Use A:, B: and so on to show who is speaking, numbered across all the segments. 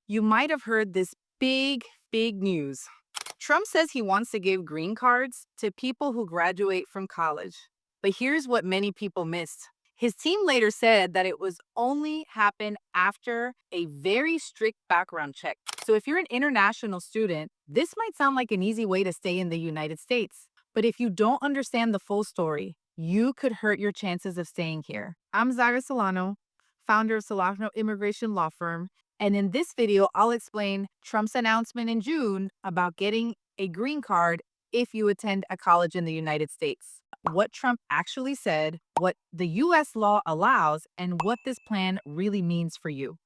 A: You might have heard this big news. Trump says he wants to give green cards to people who graduate from college. But here's what many people missed. His team later said that it was only happen after a very strict background check. So if you're an international student, this might sound like an easy way to stay in the United States. But if you don't understand the full story, you could hurt your chances of staying here. I'm Zaira Solano, founder of Solano Immigration Law Firm, and in this video, I'll explain Trump's announcement in June about getting a green card if you attend a college in the United States. What Trump actually said, what the US law allows, and what this plan really means for you.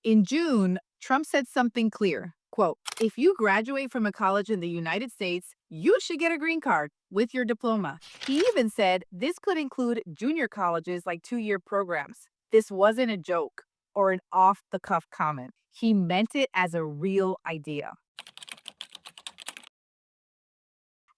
A: In June, Trump said something clear. Quote, if you graduate from a college in the United States, you should get a green card with your diploma. He even said this could include junior colleges like 2-year programs. This wasn't a joke or an off the cuff comment. He meant it as a real idea.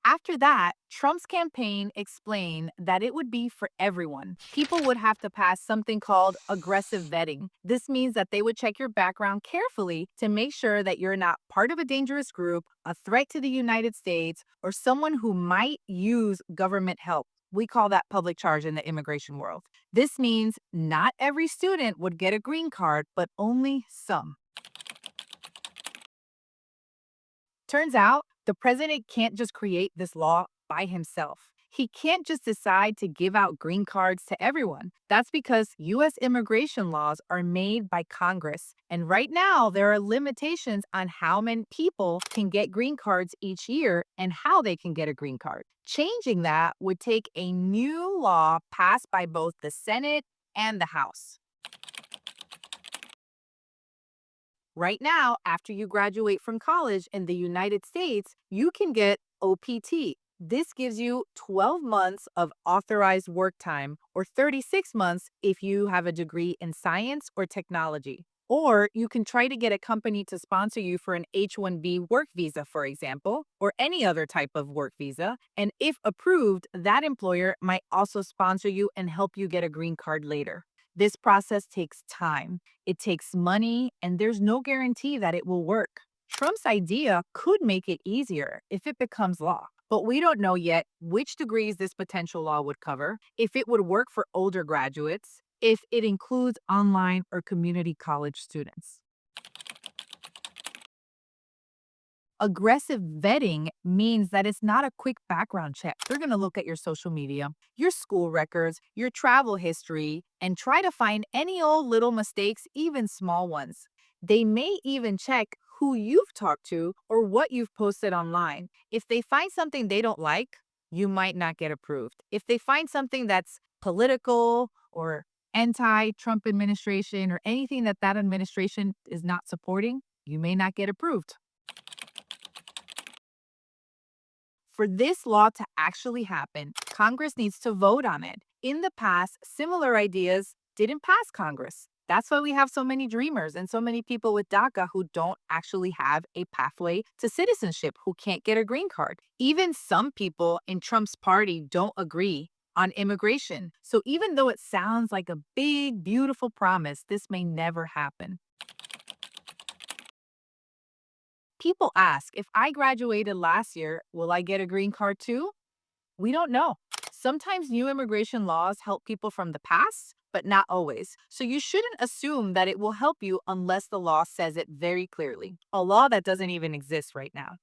A: After that, Trump's campaign explained that it would be for everyone. People would have to pass something called aggressive vetting. This means that they would check your background carefully to make sure that you're not part of a dangerous group, a threat to the United States, or someone who might use government help. We call that public charge in the immigration world. This means not every student would get a green card, but only some. Turns out, the president can't just create this law by himself. He can't just decide to give out green cards to everyone. That's because US immigration laws are made by Congress. And right now, there are limitations on how many people can get green cards each year and how they can get a green card. Changing that would take a new law passed by both the Senate and the House. Right now, after you graduate from college in the United States, you can get OPT. This gives you 12 months of authorized work time, or 36 months if you have a degree in science or technology. Or you can try to get a company to sponsor you for an H-1B work visa, for example, or any other type of work visa. And if approved, that employer might also sponsor you and help you get a green card later. This process takes time, it takes money, and there's no guarantee that it will work. Trump's idea could make it easier if it becomes law. But we don't know yet which degrees this potential law would cover, if it would work for older graduates, if it includes online or community college students. Aggressive vetting means that it's not a quick background check. They're going to look at your social media, your school records, your travel history, and try to find any old little mistakes, even small ones. They may even check who you've talked to or what you've posted online. If they find something they don't like, you might not get approved. If they find something that's political or anti-Trump administration or anything that that administration is not supporting, you may not get approved. For this law to actually happen, Congress needs to vote on it. In the past, similar ideas didn't pass Congress. That's why we have so many dreamers and so many people with DACA who don't actually have a pathway to citizenship, who can't get a green card. Even some people in Trump's party don't agree on immigration. So even though it sounds like a big, beautiful promise, this may never happen. People ask, if I graduated last year, will I get a green card too? We don't know. Sometimes new immigration laws help people from the past, but not always. So you shouldn't assume that it will help you unless the law says it very clearly, a law that doesn't even exist right now.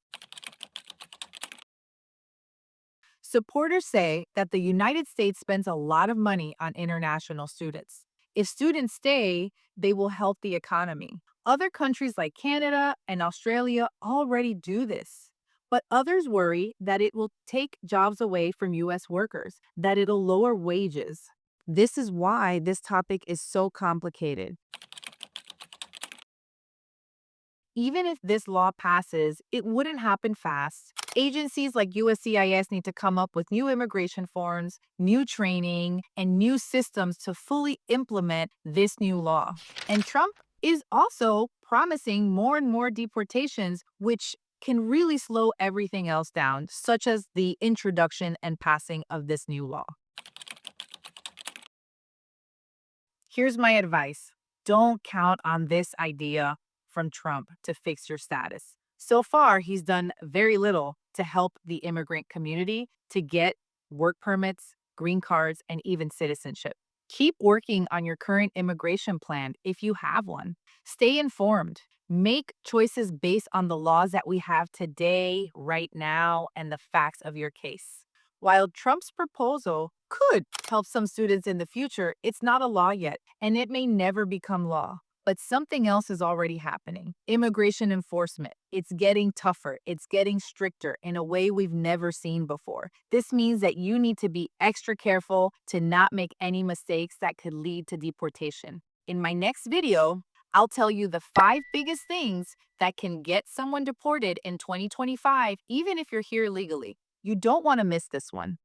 A: Supporters say that the United States spends a lot of money on international students. If students stay, they will help the economy. Other countries like Canada and Australia already do this. But others worry that it will take jobs away from US workers, that it'll lower wages. This is why this topic is so complicated. Even if this law passes, it wouldn't happen fast. Agencies like USCIS need to come up with new immigration forms, new training, and new systems to fully implement this new law. And Trump is also promising more and more deportations, which can really slow everything else down, such as the introduction and passing of this new law. Here's my advice. Don't count on this idea from Trump to fix your status. So far, he's done very little to help the immigrant community to get work permits, green cards, and even citizenship. Keep working on your current immigration plan if you have one. Stay informed. Make choices based on the laws that we have today, right now, and the facts of your case. While Trump's proposal could help some students in the future, it's not a law yet, and it may never become law. But something else is already happening. Immigration enforcement. It's getting tougher. It's getting stricter in a way we've never seen before. This means that you need to be extra careful to not make any mistakes that could lead to deportation. In my next video, I'll tell you the 5 biggest things that can get someone deported in 2025, even if you're here legally. You don't want to miss this one.